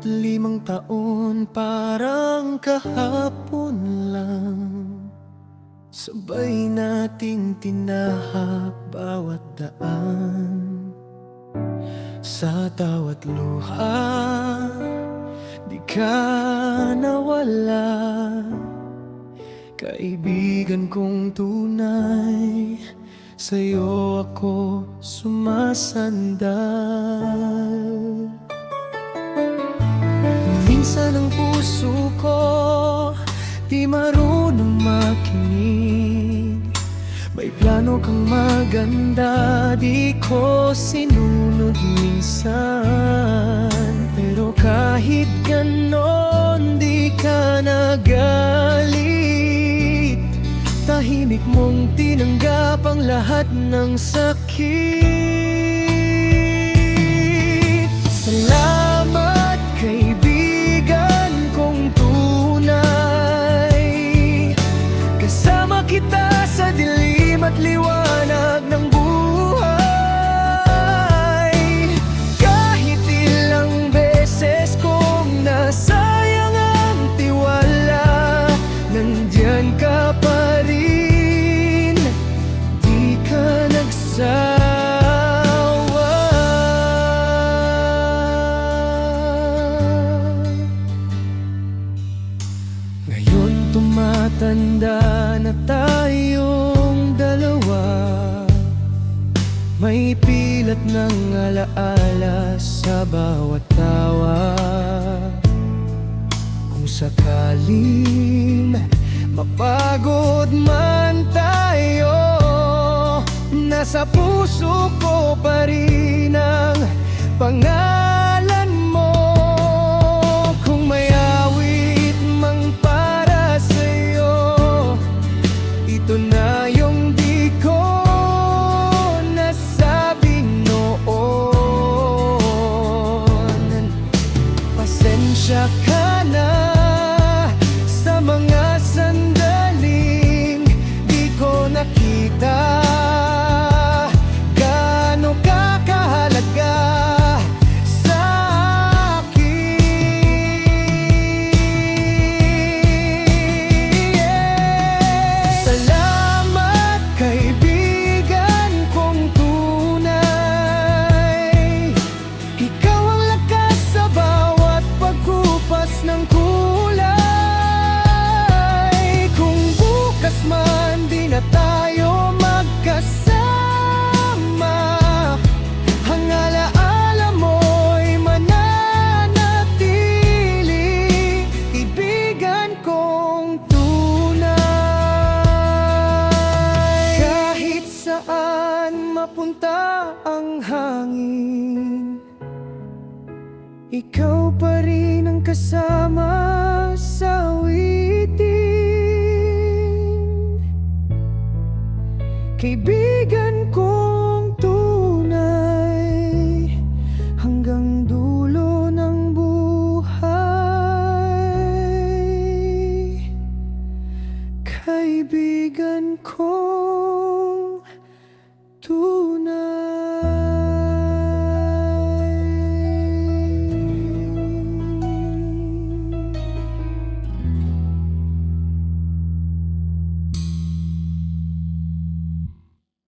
5 taon parang kahapon lang. Sabay nating tinahak bawat daan. Sa tawat luha, di ka nawala. Kaibigan kong tunay, sa'yo ako sumasandal. Minsan ang puso ko di marunong makinig. May plano kang maganda, di ko sinunod minsan. Pero kahit ganon, di ka nagalit. Tahimik mong tinanggap ang lahat ng sakit. Salamat kaibigan kong tunay. Kasama kita sa dilim at liwanag ng buhay. Kahit ilang beses kong nasayang ang tiwala, nandyan ka pa rin, di ka nagsawa. Ngayon tumatanda na tayong dalawa, may pilat ng alaala sa bawat tawa. Kung sakaling mapagod man tayo, nasa puso ko pa rin ang pangalan mo. Kung may awit mang para sa'yo, ito na yung di ko nasabing noon. Pasensya ka na sa mga sandaling di ko nakita gaano ka kahalaga sa akin. Salamat kaibigan kong tunay. Ikaw ang lakas sa bawat pagkupas ng kulay. Kung bukas man di na tayo magkasama, ang alaala mo'y mananatili. Kaibigan kong tunay. Kahit saan mapunta ang hangin, ikaw pa rin ang kasama sa awitin. Kaibigan kong tunay, hanggang dulo ng buhay. Kaibigan ko.